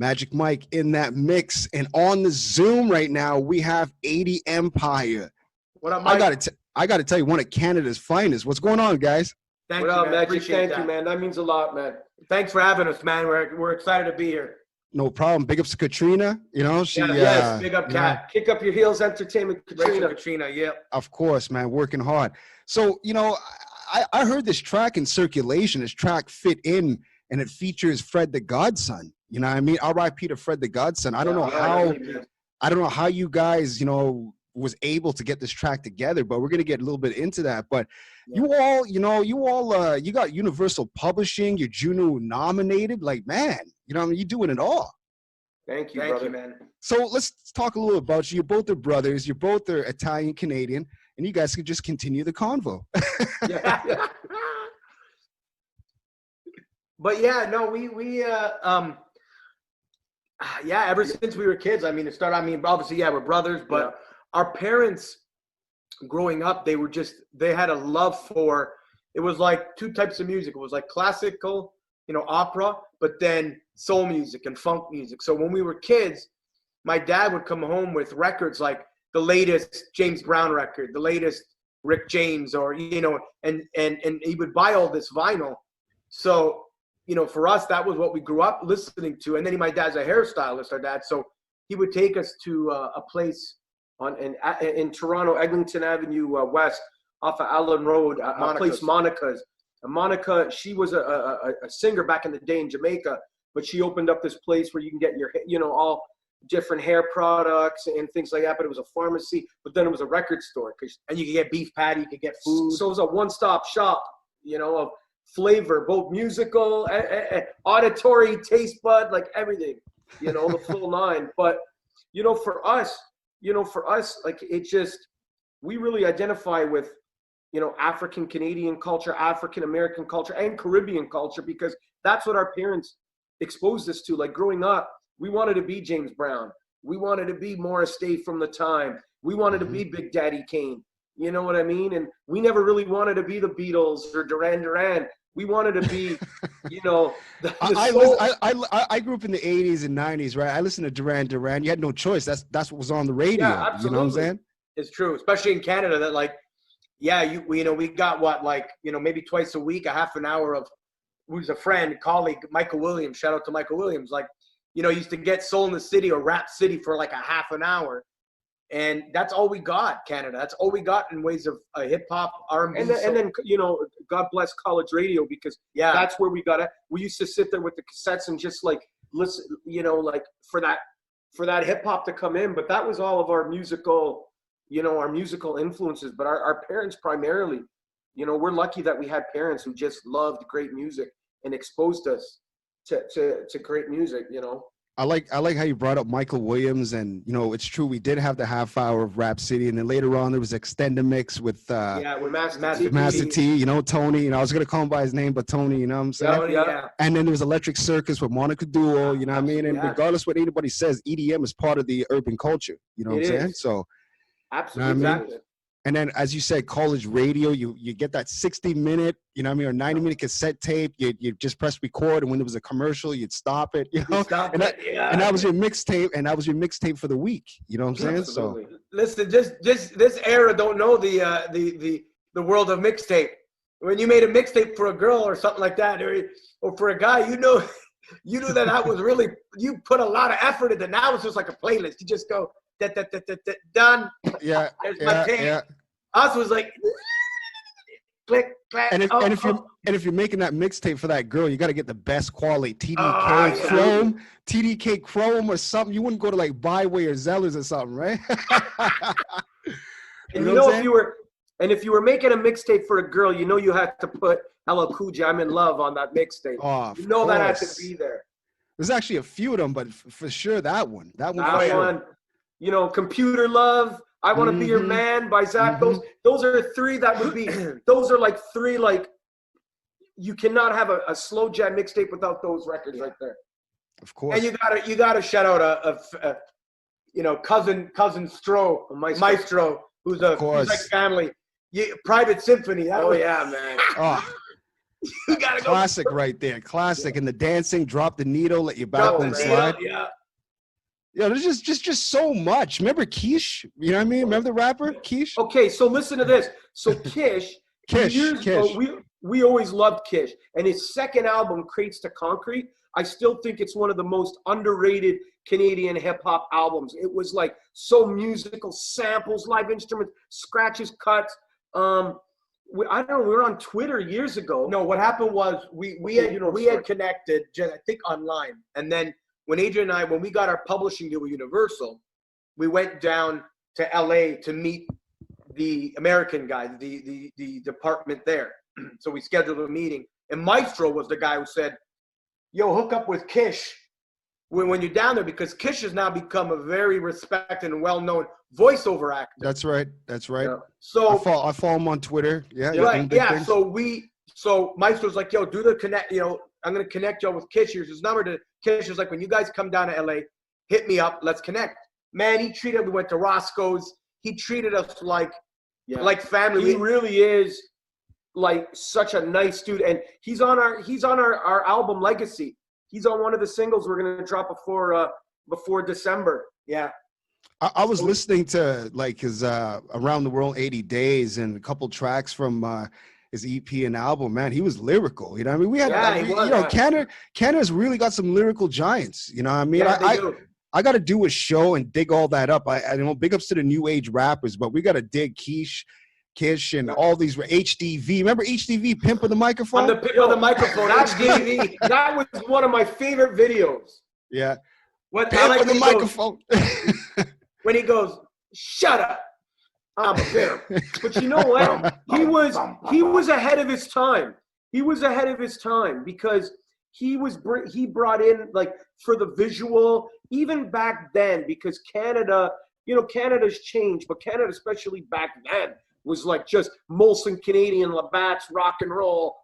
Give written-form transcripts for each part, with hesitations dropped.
Majic Mike in that mix. And on the Zoom right now, we have 80 Empire. What up, Mike? I got to tell you, one of Canada's finest. What's going on, guys? Thank you, man. Majic? Thank you, man. That means a lot, man. Thanks for having us, man. We're excited to be here. No problem. Big ups to Katrina. You know, she. Yes, big up, Kat. Kick up your heels, entertainment, Katrina. Katrina, yeah. Of course, man. Working hard. So, you know, I heard this track in circulation. This track fit in, and it features Fred the Godson. You know what I mean? R.I.P. to Fred the Godson. I don't know how you guys, you know, was able to get this track together, but we're gonna get a little bit into that. But you got Universal Publishing, you're Juno nominated. Like, man, you know what I mean? You're doing it all. Thank you, Thank brother. you, man. So let's talk a little about you. You both are brothers. You both are Italian Canadian, and you guys could just continue the convo. Yeah. But yeah, no, ever since we were kids, I mean, obviously, we're brothers, but our parents growing up, they had a love for, it was like two types of music. It was like classical, you know, opera, but then soul music and funk music. So when we were kids, my dad would come home with records like the latest James Brown record, the latest Rick James, or, you know, and he would buy all this vinyl. So, you know, for us, that was what we grew up listening to. And then my dad's a hairstylist, our dad. So he would take us to a place in Toronto, Eglinton Avenue West, off of Allen Road, a place, Monica's. And Monica, she was a singer back in the day in Jamaica, but she opened up this place where you can get your, you know, all different hair products and things like that. But it was a pharmacy, but then it was a record store. And you could get beef patty, you could get food. So it was a one-stop shop, you know, of flavor, both musical, auditory, taste bud, like everything, you know, the full nine. But, you know, for us, like, it just, we really identify with, you know, African Canadian culture, African American culture, and Caribbean culture, because that's what our parents exposed us to. Like, growing up, we wanted to be James Brown. We wanted to be Morris Day from the Time. We wanted to be Big Daddy Kane. You know what I mean? And we never really wanted to be the Beatles or Duran Duran. We wanted to be, you know, I grew up in the 80s and 90s, right? I listened to Duran Duran. You had no choice. That's what was on the radio. Yeah, absolutely. You know what I'm saying? It's true, especially in Canada, that, like, we got maybe twice a week, a half an hour of, who's a friend, colleague, Michael Williams. Shout out to Michael Williams. Like, you know, used to get Soul in the City or Rap City for like a half an hour. And that's all we got, Canada. That's all we got in ways of hip hop, R&B. And then, you know, God bless college radio, because that's where we got it. We used to sit there with the cassettes and just like listen, you know, like for that hip hop to come in. But that was all of our musical, you know, our musical influences. But our parents primarily, you know, we're lucky that we had parents who just loved great music and exposed us to great music, you know. I like how you brought up Michael Williams, and, you know, it's true, we did have the half hour of Rap City, and then later on there was Extended Mix with Master T, you know, Tony. You know, I was gonna call him by his name, but Tony, you know what I'm saying? Yeah. And then there was Electric Circus with Monica Duo, you know what I mean? And regardless what anybody says, EDM is part of the urban culture, you know what I'm saying? So absolutely. You know what I mean? And then, as you said, college radio, you get that 60-minute, you know what I mean, or 90-minute cassette tape. You just press record, and when there was a commercial, you'd stop it, you know. And that was your mixtape, and that was your mixtape for the week. You know what I'm saying? Absolutely. So listen, this era don't know the world of mixtape. When you made a mixtape for a girl or something like that, or for a guy, you knew that was really, you put a lot of effort into. Now it's just like a playlist. You just go done. Yeah. There's my tape. Yeah. Us was like click, clack. And if you're making that mixtape for that girl, you got to get the best quality TDK Chrome or something. You wouldn't go to like Byway or Zellers or something, right? And if you were making a mixtape for a girl, you know you had to put Hello Cool J, I'm in Love on that mixtape. Oh, you know that had to be there. There's actually a few of them, but for sure that one. That one. You know, Computer Love, I Want to Be Your Man by Zach. Those are three that would be, those are like three, like, you cannot have a slow jam mixtape without those records right there. Of course. And you gotta shout out cousin Stro, Maestro, who's like family. Private Symphony. Yeah, man. You gotta go. Classic right there. Classic. And the dancing, drop the needle, let your Drop backbone the slide. needle, yeah. Yeah, there's just so much. Remember Quiche? You know what I mean? Remember the rapper Quiche? Okay, so listen to this. So Kish, years ago, we always loved Kish, and his second album, Crates to Concrete, I still think it's one of the most underrated Canadian hip hop albums. It was like so musical, samples, live instruments, scratches, cuts. I don't know. We were on Twitter years ago. No, what happened was we had connected, I think online, and then when Adrian and I, when we got our publishing deal with Universal, we went down to LA to meet the American guys, the department there. So we scheduled a meeting, and Maestro was the guy who said, "Yo, hook up with Kish when you're down there," because Kish has now become a very respected and well-known voiceover actor. That's right. That's right. Yeah. So I follow him on Twitter. Yeah. Right. Yeah. So Maestro's like, "Yo, do the connect. You know, I'm gonna connect y'all with Kish. Here's his number to Kish. Is like, when you guys come down to LA, hit me up. Let's connect." Man, we went to Roscoe's. He treated us like family. He really is like such a nice dude, and he's on our album Legacy. He's on one of the singles we're gonna drop before December. Yeah. I was listening to like his Around the World 80 Days and a couple tracks from his EP and album. Man, he was lyrical. You know what I mean? We had Canada's really got some lyrical giants. You know what I mean? Yeah, I got to do a show and dig all that up. I know big ups to the new age rappers, but we got to dig Kish, and all these HDV. Remember HDV, Pimp of the Microphone? On the Pimp of the Microphone, HDV. That was one of my favorite videos. Yeah. Pimp of the Microphone. When he goes, "Shut up, I'm a pimp." But you know what? He was ahead of his time. He was ahead of his time because he brought in, like, for the visual, even back then, because Canada, Canada's changed, but Canada, especially back then, was like just Molson Canadian, Labatt's, rock and roll,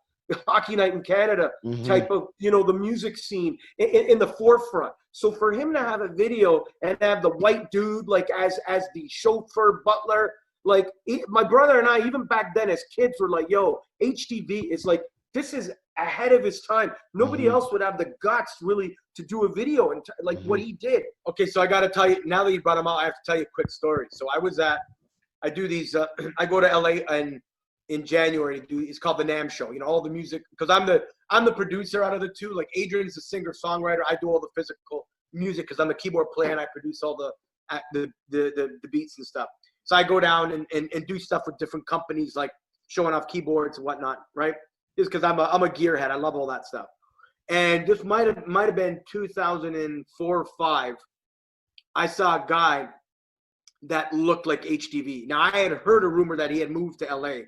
Hockey Night in Canada type of, the music scene in the forefront. So for him to have a video and have the white dude like as the chauffeur butler, like my brother and I, even back then as kids, were like, "Yo, HDV is like, this is ahead of his time." Nobody else would have the guts really to do a video and what he did. Okay, so I got to tell you, now that you brought him out, I have to tell you a quick story. So I do these, I go to LA and in January to do, it's called the NAMM show, all the music, because I'm the producer out of the two. Like, Adrian's the singer songwriter. I do all the physical music because I'm the keyboard player and I produce all the beats and stuff. So I go down and do stuff with different companies, like showing off keyboards and whatnot, right? Just because I'm a gearhead. I love all that stuff. And this might have been 2004 or 5. I saw a guy that looked like HDV. Now, I had heard a rumor that he had moved to LA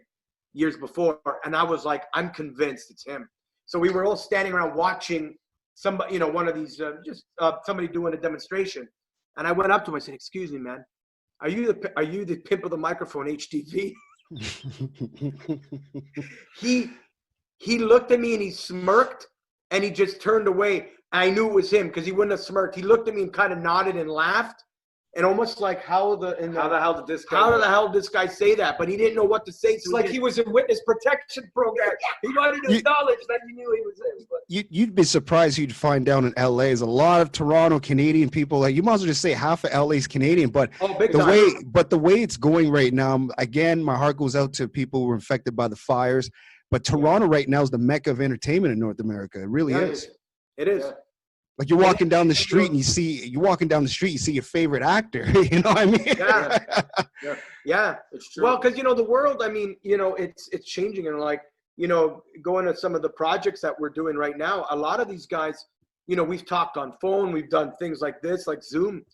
years before, and I was like, I'm convinced it's him. So we were all standing around watching somebody, one of these, somebody doing a demonstration. And I went up to him. I said, "Excuse me, man, are you the Pimp of the Microphone, HDV?" He looked at me and he smirked and he just turned away. I knew it was him because he wouldn't have smirked. He looked at me and kind of nodded and laughed. And almost like, how the hell did this guy say that? But he didn't know what to say. It's like he was in witness protection program. He wanted to acknowledge that he knew he was in. But you'd be surprised who'd find down in LA. There's a lot of Toronto Canadian people. Like, you might as well just say half of LA's Canadian. But the way it's going right now, again, my heart goes out to people who were infected by the fires. But Toronto right now is the mecca of entertainment in North America. It really is. It is. Yeah. Like, you're walking down the street and you see your favorite actor. You know what I mean? Yeah, it's true. Well, because the world, I mean, it's changing, and like, going to some of the projects that we're doing right now, a lot of these guys, we've talked on phone, we've done things like this, like Zoom,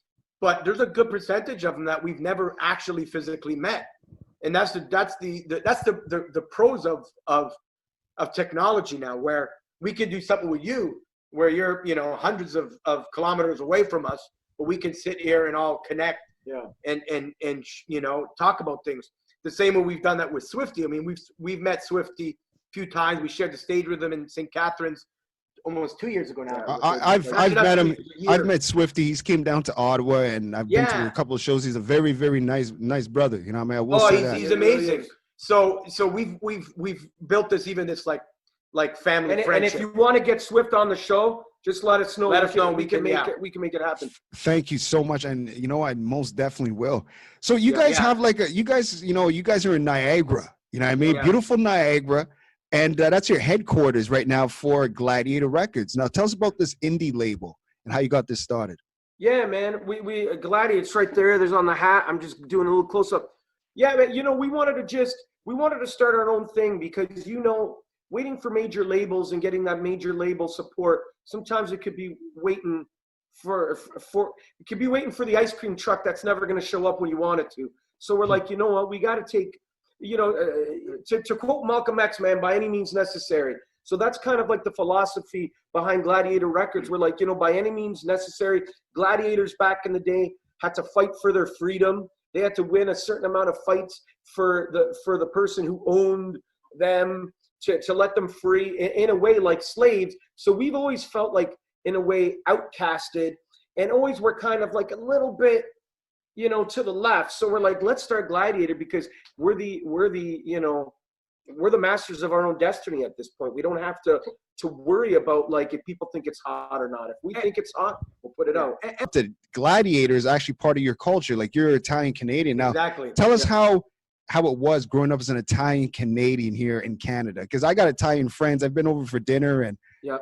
but there's a good percentage of them that we've never actually physically met, and that's the pros of technology now, where we can do something with you where you're, hundreds of kilometers away from us, but we can sit here and all connect and talk about things. The same way we've done that with Swifty. I mean, we've met Swifty a few times. We shared the stage with him in St. Catharines almost 2 years ago now. I've met him. I've met Swifty. He's came down to Ottawa, and I've been to a couple of shows. He's a very, very nice brother. You know what I mean? I will say that. He's amazing. So we've built this like like family And friendship. if you want to get Swift on the show, just let us know. Let us know. We can make it. We can make it happen. Thank you so much, and you know I most definitely will. So you guys have like you guys are in Niagara. You know what I mean? Yeah. Beautiful Niagara, and that's your headquarters right now for Gladiator Records. Now tell us about this indie label and how you got this started. Yeah, man. We Gladiator, it's right there. There's on the hat. I'm just doing a little close up. Yeah, man. You know, we wanted to start our own thing because, you know, waiting for major labels and getting that major label support, sometimes it could be waiting for the ice cream truck that's never going to show up when you want it to. So we're like, you know what, we got to take, you know, to quote Malcolm X, man, by any means necessary. So that's kind of like the philosophy behind Gladiator Records. We're like, you know, by any means necessary. Gladiators back in the day had to fight for their freedom. They had to win a certain amount of fights for the person who owned them to let them free in a way like slaves. So we've always felt like in a way outcasted and always were kind of like a little bit, you know, to the left. So we're like, let's start Gladiator because we're the masters of our own destiny at this point. We don't have to worry about like if people think it's hot or not. If we think it's hot, we'll put it out. The Gladiator is actually part of your culture. Like you're Italian Canadian now. Exactly. Tell us how it was growing up as an Italian Canadian here in Canada. Because I got Italian friends. I've been over for dinner and you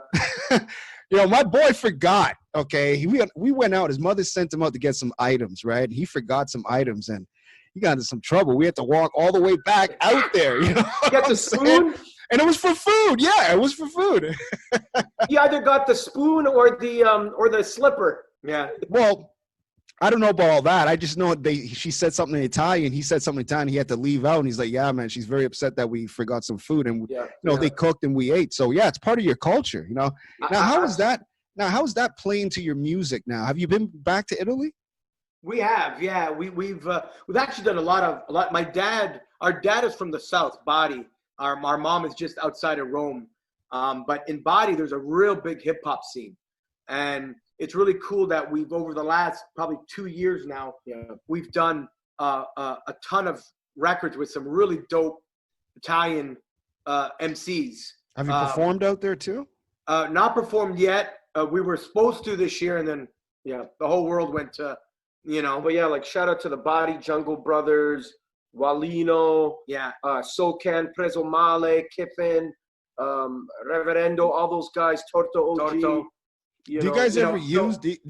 know, my boy forgot. Okay, we went out. His mother sent him out to get some items, right? He forgot some items and he got into some trouble. We had to walk all the way back out there. You know, Get the spoon. And it was for food. Yeah, it was for food. He either got the spoon or the slipper. Yeah. Well, I don't know about all that. I just know she said something in Italian. He said something in Italian. He had to leave out, and he's like, "Yeah, man, she's very upset that we forgot some food, and they cooked and we ate." So yeah, it's part of your culture, you know. Now, how is that? Now, how is that playing to your music? Now, have you been back to Italy? We have, yeah. We've actually done a lot. Our dad is from the South, Bari. Our mom is just outside of Rome, but in Bari there's a real big hip hop scene, and it's really cool that we've over the last probably 2 years now, we've done a ton of records with some really dope Italian MCs. Have you performed out there too? Not performed yet. We were supposed to this year, and then the whole world went to, you know. But yeah, like shout out to the Body Jungle Brothers, Walino, Socan, Preso Male, Kiffin, Reverendo, all those guys, Torto OG. Do you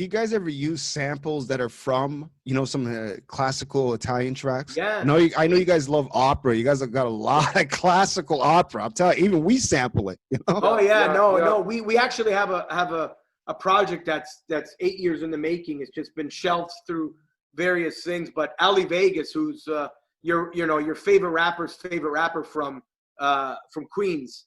guys ever use samples that are from, you know, some classical Italian tracks? Yeah. I know you guys love opera. You guys have got a lot of classical opera. I'm telling you, even we sample it. You know? Oh yeah, no. We actually have a project that's 8 years in the making. It's just been shelved through various things. But Ali Vegas, who's your favorite rapper from Queens.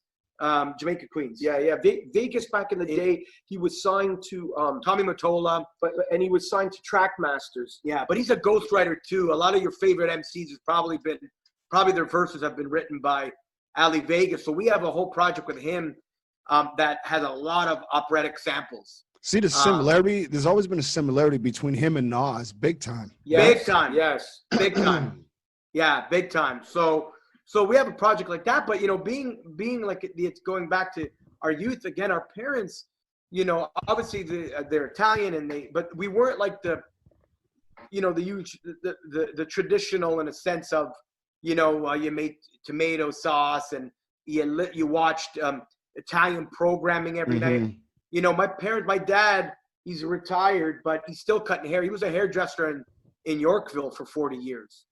Jamaica, Queens. Yeah. Vegas back in the day, he was signed to Tommy Mottola, and he was signed to Trackmasters. Yeah, but he's a ghostwriter too. A lot of your favorite MCs has probably their verses have been written by Ali Vegas. So we have a whole project with him that has a lot of operatic samples. See the similarity? There's always been a similarity between him and Nas, big time. Yes. Big time. Yes. Big time. Yeah, big time. So we have a project like that, but, you know, being like it's going back to our youth again, our parents, you know, obviously they're Italian but we weren't like the traditional in a sense of, you know, you made tomato sauce and you watched Italian programming every night. You know, my dad, he's retired, but he's still cutting hair. He was a hairdresser in Yorkville for 40 years.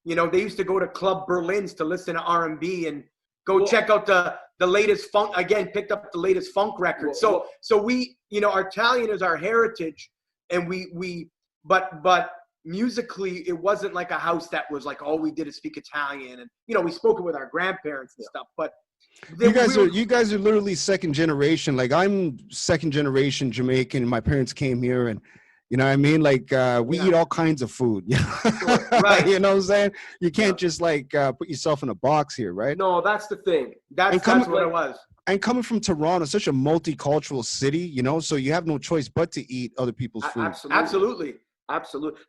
You know, they used to go to Club Berlin's to listen to R&B and check out the latest funk. Again, picked up the latest funk record. So we, you know, our Italian is our heritage, and but musically, it wasn't like a house that was like all we did is speak Italian, and you know, we spoke it with our grandparents and stuff. But you guys are literally second generation. Like I'm second generation Jamaican. My parents came here and. You know what I mean? Like, we eat all kinds of food. Right. You know what I'm saying? You can't just, like, put yourself in a box here, right? No, that's the thing. That's what it was. And coming from Toronto, such a multicultural city, you know, so you have no choice but to eat other people's food. Absolutely.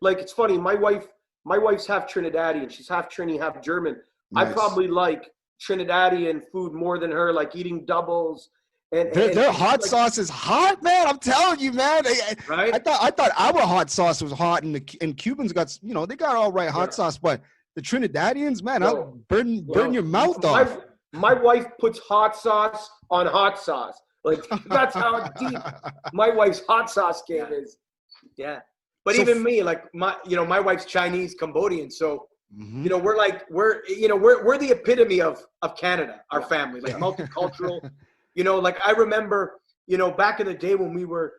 Like, it's funny. My wife's half Trinidadian. She's half Trini, half German. Nice. I probably like Trinidadian food more than her, like eating doubles. And their hot sauce is hot, man. I'm telling you, man. Right? I thought our hot sauce was hot, and Cubans got, you know, they got all right hot sauce, but the Trinidadians, man, I'll burn your mouth off. My wife puts hot sauce on hot sauce. Like, that's how deep my wife's hot sauce game is. Yeah. But so even me, like my wife's Chinese, Cambodian. So, you know, we're the epitome of Canada, our family, like multicultural, you know, like I remember, you know, back in the day when we were,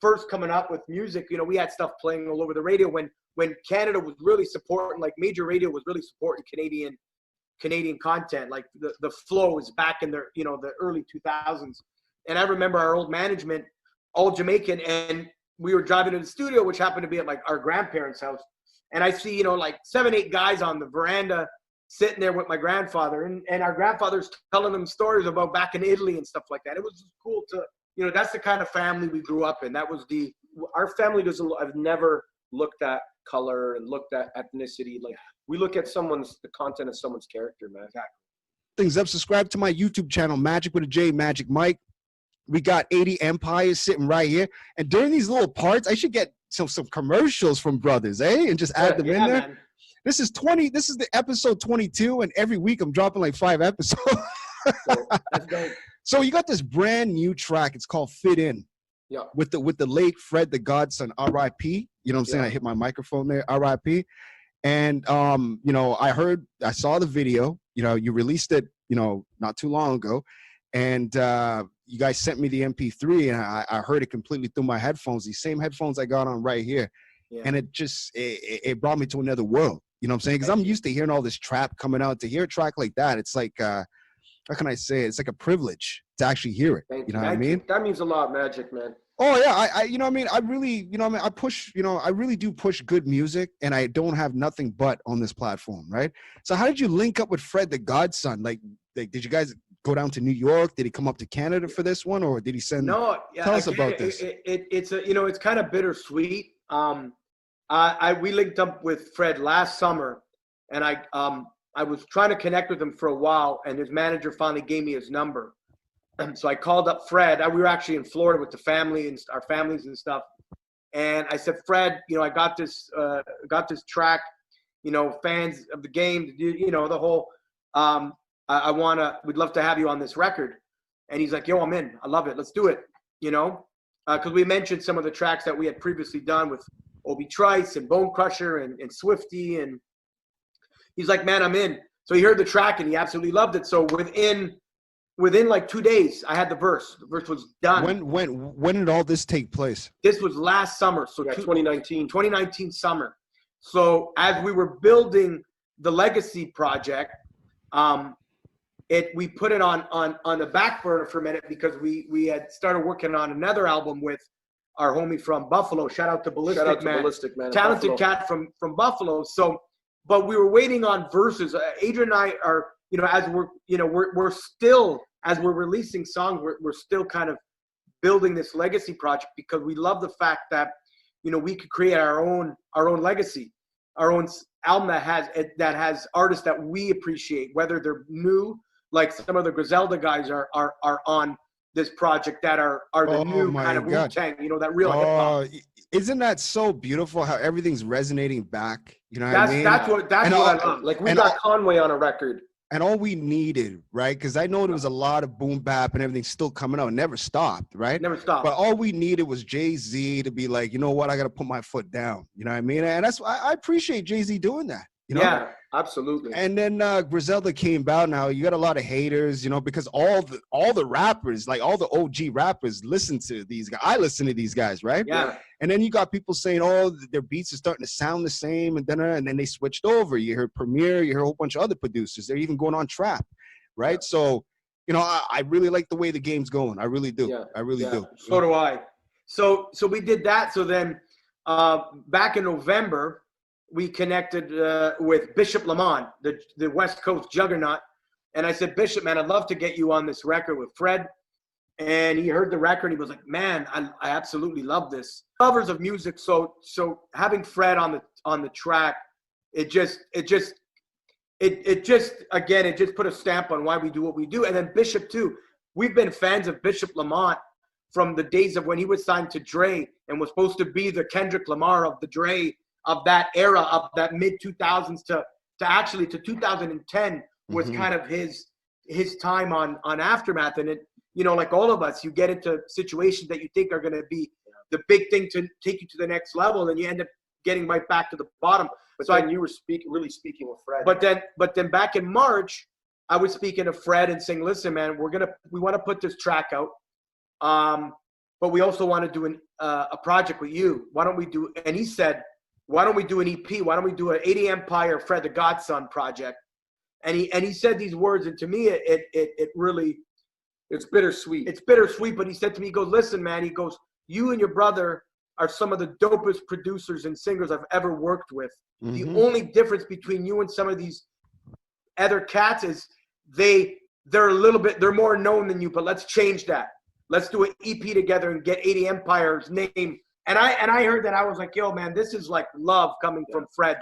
first coming up with music, you know, we had stuff playing all over the radio when Canada was really supporting, like major radio was really supporting Canadian content. Like the flow was back in the early 2000s. And I remember our old management, all Jamaican, and we were driving to the studio, which happened to be at like our grandparents' house. And I see, you know, like 7-8 guys on the veranda sitting there with my grandfather, and our grandfather's telling them stories about back in Italy and stuff like that. It was just cool to, you know, that's the kind of family we grew up in. That was our family I've never looked at color and looked at ethnicity. Like, we look at the content of someone's character, man. Exactly. Things up, subscribe to my YouTube channel, Majic with a J, Majic Mike. We got 80 Empires sitting right here. And during these little parts, I should get some commercials from brothers, and just add them in there. Man. This is the episode 22, and every week I'm dropping like 5 episodes. That's dope. So you got this brand new track. It's called Fit In. Yeah. With the late Fred the Godson, R.I.P. You know what I'm saying? I hit my microphone there, R.I.P. And you know, I saw the video. You know, you released it, you know, not too long ago, and you guys sent me the MP3, and I heard it completely through my headphones. These same headphones I got on right here, and it just it brought me to another world. You know what I'm saying? Because I'm used to hearing all this trap coming out. To hear a track like that, it's like how can I say it? It's like a privilege to actually hear it. You know what I mean? That means a lot, Majic, man. Oh yeah, I you know what I mean? I really, you know what I mean? I push, you know, I really do push good music, and I don't have nothing but on this platform, right? So how did you link up with Fred the Godson? Like did you guys go down to New York? Did he come up to Canada for this one, or did he send? No, yeah, tell us about this. It's a, you know, it's kind of bittersweet. We linked up with Fred last summer, and I was trying to connect with him for a while, and his manager finally gave me his number. So I called up Fred. We were actually in Florida with the family and our families and stuff. And I said, Fred, you know, I got this track, you know, fans of the game, you know, the whole, we'd love to have you on this record. And he's like, yo, I'm in. I love it. Let's do it. You know, because we mentioned some of the tracks that we had previously done with Obi Trice and Bone Crusher and Swifty. And he's like, man, I'm in. So he heard the track and he absolutely loved it. So within like 2 days, I had the verse. The verse was done. When did all this take place? This was last summer. So 2019 summer. So as we were building the Legacy project, we put it on the back burner for a minute because we had started working on another album with our homie from Buffalo. Shout out to Ballistic Man. Talented cat from Buffalo. So, but we were waiting on verses. Adrian and I are, you know, as we're still, as we're releasing songs, we're still kind of building this Legacy project because we love the fact that, you know, we could create our own legacy, our own album that has artists that we appreciate, whether they're new, like some of the Griselda guys are on this project that are the new kind of Wu-Tang, you know, that real hip hop. Isn't that so beautiful how everything's resonating back? You know what I mean? That's what I love. Like we got Conway on a record. And all we needed, right? Because I know there was a lot of boom bap and everything still coming out. It never stopped, right? Never stopped. But all we needed was Jay-Z to be like, you know what? I got to put my foot down. You know what I mean? And that's I appreciate Jay-Z doing that. You know? Yeah, absolutely. And then Griselda came out. Now you got a lot of haters, you know, because all the rappers, like all the OG rappers, listen to these guys. I listen to these guys, right? Yeah. And then you got people saying, oh, their beats are starting to sound the same, and then they switched over. You heard Premier, you heard a whole bunch of other producers. They're even going on trap, right? Yeah. So, you know, I really like the way the game's going. I really do. Yeah. I really do. So do I. So we did that. So then back in November, we connected with Bishop Lamont, the West Coast juggernaut. And I said, Bishop, man, I'd love to get you on this record with Fred. And he heard the record. He was like, man, I absolutely love this. Lovers of music. So having Fred on the track, it just it just, again, it just put a stamp on why we do what we do. And then Bishop too. We've been fans of Bishop Lamont from the days of when he was signed to Dre and was supposed to be the Kendrick Lamar of the Dre of that era, of that mid 2000s to actually to 2010 was kind of his time on Aftermath. And it, you know, like all of us, you get into situations that you think are going to be the big thing to take you to the next level, and you end up getting right back to the bottom. But so you were really speaking with Fred. But then back in March, I was speaking to Fred and saying, listen, man, we want to put this track out. But we also want to do a project with you. Why don't we do, and he said, why don't we do an EP? Why don't we do an 80 Empire Fred the Godson project? And he said these words, and to me, it really, it's bittersweet. It's bittersweet, but he said to me, he goes, listen, man, he goes, you and your brother are some of the dopest producers and singers I've ever worked with. The only difference between you and some of these other cats is they're a little bit, they're more known than you, but let's change that. Let's do an EP together and get 80 Empire's name. And I heard that. I was like, yo, man, this is like love coming from Fred.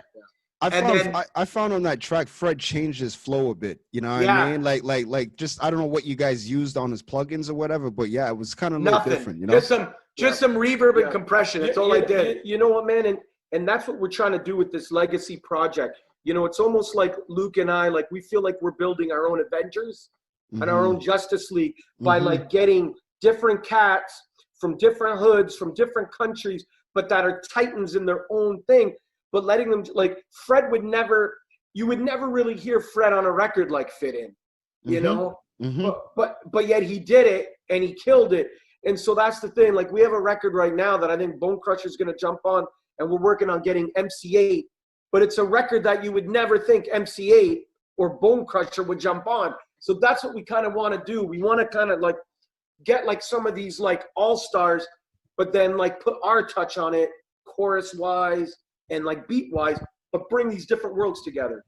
I found on that track, Fred changed his flow a bit. You know what I mean? Like just, I don't know what you guys used on his plugins or whatever, but yeah, it was kind of a little different, you know? Just some reverb and compression. That's all I did. You know what, man? And that's what we're trying to do with this legacy project. You know, it's almost like Luke and I, like we feel like we're building our own Avengers and our own Justice League by like getting different cats from different hoods, from different countries, but that are titans in their own thing, but letting them, like Fred you would never really hear Fred on a record like Fit In, you know? But yet he did it and he killed it. And so that's the thing. Like we have a record right now that I think Bone Crusher's going to jump on, and we're working on getting MC8, but it's a record that you would never think MC8 or Bone Crusher would jump on. So that's what we kind of want to do. We want to kind of like get like some of these like all-stars, but then like put our touch on it, chorus wise and like beat wise, but bring these different worlds together.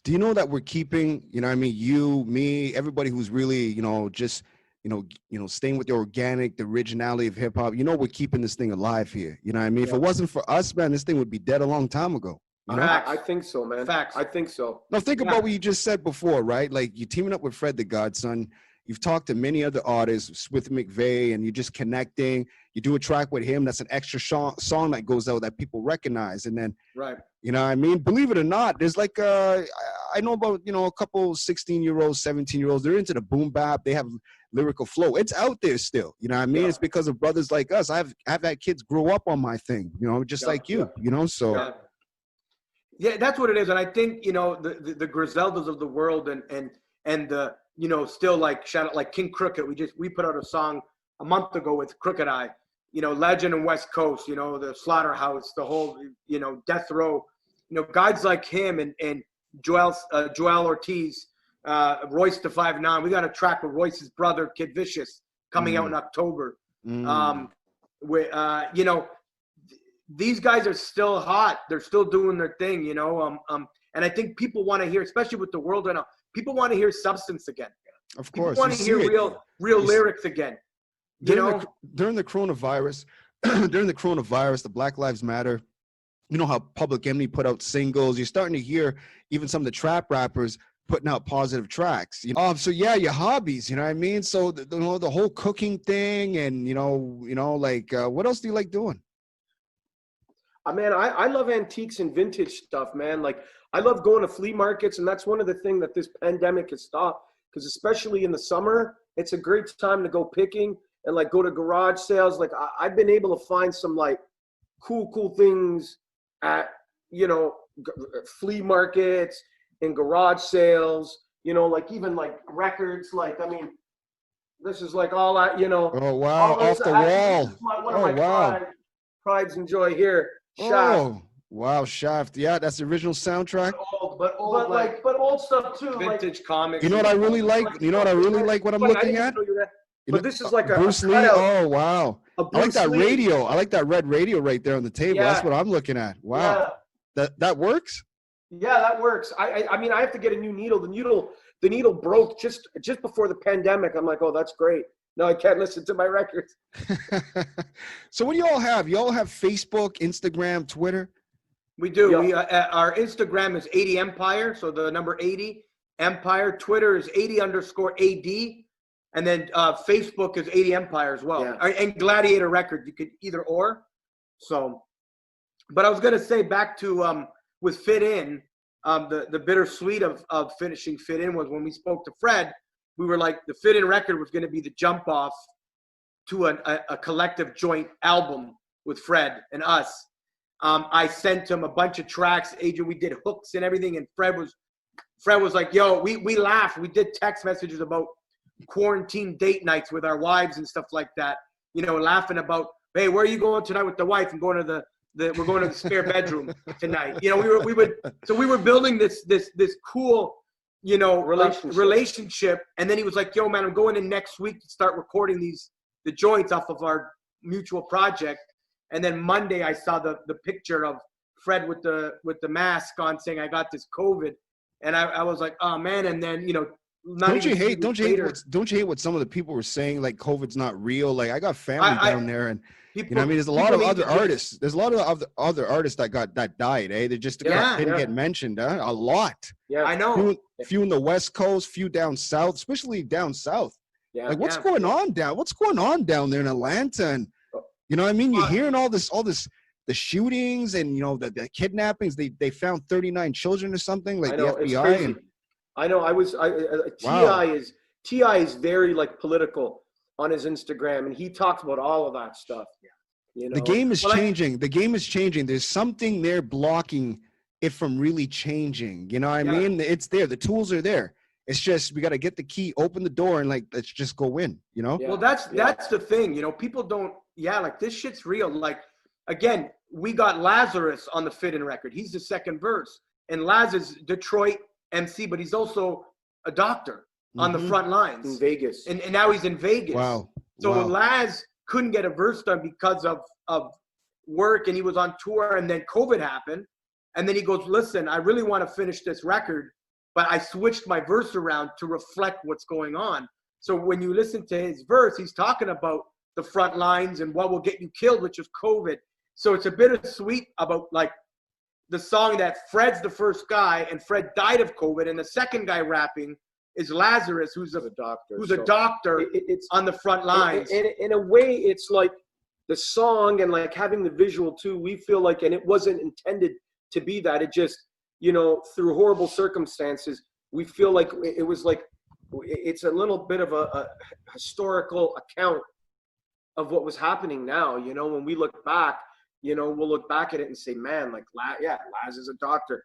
Do you know that we're keeping, you know what I mean, you, me, everybody who's really, you know, just, you know, staying with the organic, the originality of hip hop, you know, we're keeping this thing alive here. You know what I mean? If it wasn't for us, man, this thing would be dead a long time ago. You know? I think so, man. Facts. I think so. Now think about what you just said before, right? Like you're teaming up with Fred the Godson. You've talked to many other artists with McVeigh, and you're just connecting. You do a track with him. That's an extra song that goes out that people recognize. And then, you know what I mean? Believe it or not, there's like, I know about, you know, a couple 16-year-olds, 17-year-olds. They're into the boom bap. They have lyrical flow. It's out there still. You know what I mean? It's because of brothers like us. I've had kids grow up on my thing, you know, just like you, you know, so. Yeah, that's what it is. And I think, you know, the Griseldas of the world and the, you know, still like shout out like King Crooked. We put out a song a month ago with Crooked Eye, you know, legend in West Coast, you know, the Slaughterhouse, the whole, you know, Death Row, you know, guys like him and Joel Ortiz, Royce the 5'9". We got a track with Royce's brother, Kid Vicious, coming out in October. You know, these guys are still hot. They're still doing their thing, you know. And I think people want to hear, especially with the world right now, people want to hear substance again. Of course. People want to hear real lyrics again. During the coronavirus, the Black Lives Matter, you know how Public Enemy put out singles. You're starting to hear even some of the trap rappers putting out positive tracks. You know? So yeah, your hobbies, you know what I mean? So the whole cooking thing and, you know, like what else do you like doing? I love antiques and vintage stuff, man. Like I love going to flea markets, and that's one of the things that this pandemic has stopped, because especially in the summer, it's a great time to go picking and like go to garage sales. Like I've been able to find some like cool things at, you know, flea markets and garage sales, you know, like even like records. Like, I mean, this is like all that, you know. Oh, wow. Off the wall. One of my prides and joy here. Shaft. Oh, wow, Shaft. Yeah, that's the original soundtrack. But old stuff too. Vintage comics. You know what I really like? You know what I really like? What I'm looking at? But this is like a Bruce Lee. Oh, wow. I like that radio. I like that red radio right there on the table. That's what I'm looking at. Wow. Yeah. That works? Yeah, that works. I mean, I have to get a new needle. The needle broke just before the pandemic. I'm like, oh, that's great. No, I can't listen to my records. So what do you all have? You all have Facebook, Instagram, Twitter? We do. Yeah. We our Instagram is 80 Empire, so the number 80 Empire. Twitter is 80_AD, and then Facebook is 80 Empire as well. Yeah. And Gladiator Records, you could either or. So, but I was gonna say back to with Fit In, the bittersweet of finishing Fit In was when we spoke to Fred. We were like, the Fit In record was gonna be the jump off to a collective joint album with Fred and us. I sent him a bunch of tracks. Adrian, we did hooks and everything, and Fred was like, yo, we laughed. We did text messages about quarantine date nights with our wives and stuff like that. You know, laughing about, hey, where are you going tonight with the wife? I'm going to we're going to the spare bedroom tonight. You know, we were building this cool, you know, relationship. And then he was like, yo, man, I'm going in next week to start recording the joints off of our mutual project. And then Monday I saw the picture of Fred with the mask on saying, I got this COVID. And I was like, oh man. And then, you know, don't you hate what some of the people were saying, like COVID's not real? Like I got family down there, and people, you know what I mean, there's a lot of other artists. There's a lot of other artists that died, eh? They just didn't get mentioned, a lot. Yeah, I know. Few in the West Coast, few down south, especially down south. Yeah. Like what's going on down there in Atlanta? And you know what I mean? You're hearing all this, the shootings and, you know, the kidnappings. They found 39 children or something, like the FBI. And I know. T.I. is very like political on his Instagram, and he talks about all of that stuff. Yeah. You know? The game is changing. The game is changing. There's something there blocking it from really changing. You know what I mean? It's there. The tools are there. It's just we got to get the key, open the door, and like let's just go in. You know? Yeah. Well, that's the thing. You know, people don't. Yeah, like this shit's real. Like again, we got Lazarus on the Fit In record. He's the second verse, and Laz is Detroit MC, but he's also a doctor on the front lines in Vegas, and now he's in Vegas. Wow. So Laz couldn't get a verse done because of work, and he was on tour, and then COVID happened, and then he goes, listen, I really want to finish this record, but I switched my verse around to reflect what's going on. So when you listen to his verse, he's talking about the front lines and what will get you killed, which is COVID. So it's a bittersweet about like the song that Fred's the first guy and Fred died of COVID, and the second guy rapping is Lazarus, who's a doctor. It's on the front lines. In a way, it's like the song and like having the visual too. We feel like, and it wasn't intended to be that. It just, you know, through horrible circumstances, we feel like it was like, it's a little bit of a historical account of what was happening now. You know, when we look back, you know, we'll look back at it and say, man, like, Laz is a doctor,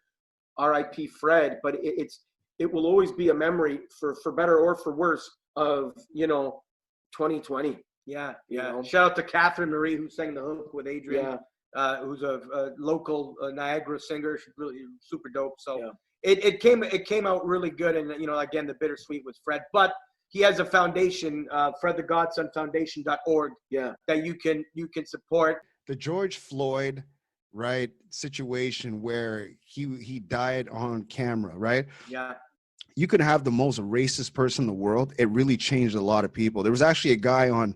R.I.P. Fred. But it will always be a memory for better or for worse of, you know, 2020. Yeah. You know? Shout out to Catherine Marie, who sang the hook with Adrian, who's a local Niagara singer. She's really super dope. So it came out really good. And, you know, again, the bittersweet with Fred. But he has a foundation, Fred the Godson Foundation.org, that you can support. The George Floyd, right, situation where he died on camera, right? Yeah. You could have the most racist person in the world. It really changed a lot of people. There was actually a guy on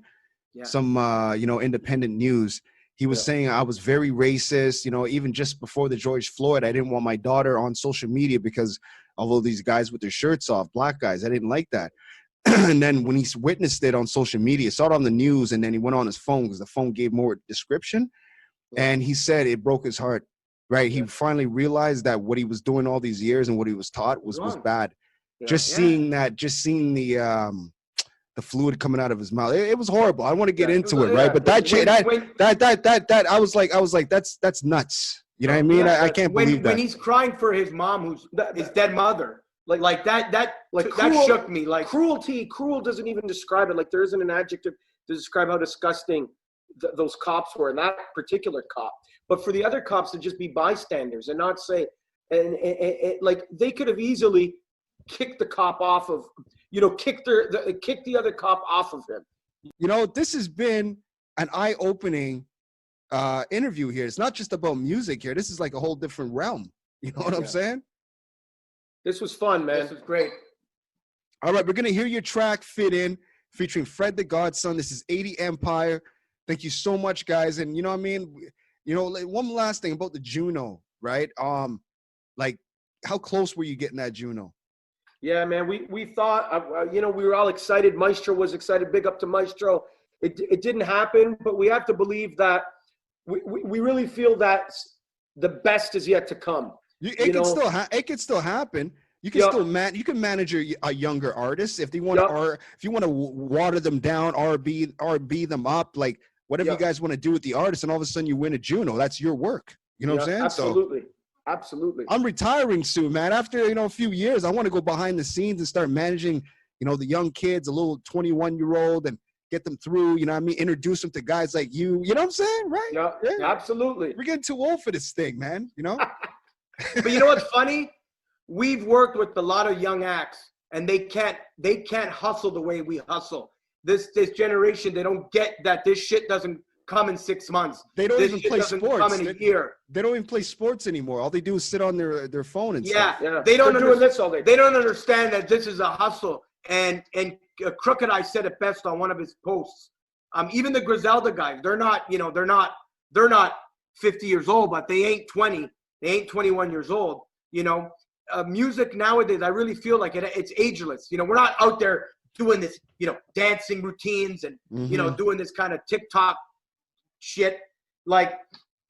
some, you know, independent news. He was saying I was very racist. You know, even just before the George Floyd, I didn't want my daughter on social media because of all these guys with their shirts off, black guys. I didn't like that. And then when he witnessed it on social media, saw it on the news, and then he went on his phone because the phone gave more description. And he said it broke his heart, right? He finally realized that what he was doing all these years and what he was taught was bad. Just seeing the fluid coming out of his mouth, it was horrible. I want to get into it, right? But that I was like, that's nuts. You know what I mean? I can't believe that. When he's crying for his mom, who's his dead mother, like that shook me. Like cruel doesn't even describe it. Like there isn't an adjective to describe how disgusting those cops were, and that particular cop. But for the other cops to just be bystanders and not say, and like they could have easily kicked the cop off of, you know, kick the other cop off of him. You know, this has been an eye-opening interview here. It's not just about music here. This is like a whole different realm. You know what I'm saying? This was fun, man. This was great. All right, we're gonna hear your track Fit In, featuring Fred the Godson. This is 80 Empire. Thank you so much, guys. And you know what I mean? You know, like one last thing about the Juno, right? Like, how close were you getting that Juno? Yeah, man, we thought, you know, we were all excited. Maestro was excited. Big up to Maestro. It didn't happen, but we have to believe that we really feel that the best is yet to come. It can still happen. You can still manage a younger artist if they want to, or if you want to water them down, R&B them up, like whatever you guys want to do with the artist, and all of a sudden you win a Juno. That's your work. You know what I'm saying? Absolutely. Absolutely. I'm retiring soon, man. After, a few years, I want to go behind the scenes and start managing, the young kids, a little 21-year-old, and get them through, you know what I mean? Introduce them to guys like you. You know what I'm saying? Right? Yeah, absolutely. We're getting too old for this thing, man. But you know what's funny? We've worked with a lot of young acts, and they can't hustle the way we hustle. This generation, they don't get that this shit doesn't come in 6 months. They don't even play sports. Come in a year. They don't even play sports anymore. All they do is sit on their phone and stuff. Yeah. They don't doing this all day. They don't understand that this is a hustle. And Crooked Eye said it best on one of his posts. Even the Griselda guys, they're not 50 years old, but they ain't 20. They ain't 21 years old. Music nowadays, I really feel like it's ageless. We're not out there doing this, dancing routines and doing this kind of TikTok shit. Like,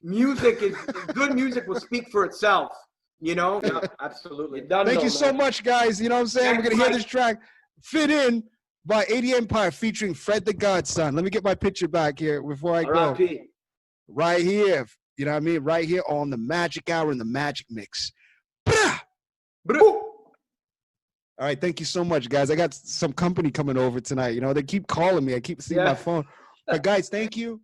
music is good. Music will speak for itself. Yeah, absolutely. Thank you so much, guys. You know what I'm saying? We're gonna hear this track, "Fit In" by 80 Empire featuring Fred the Godson. Let me get my picture back here before I go. R.I.P. Right here. You know what I mean? Right here on the Magic Hour and the Majic Mixxx. All right, thank you so much, guys. I got some company coming over tonight. They keep calling me. I keep seeing my phone. But guys, thank you.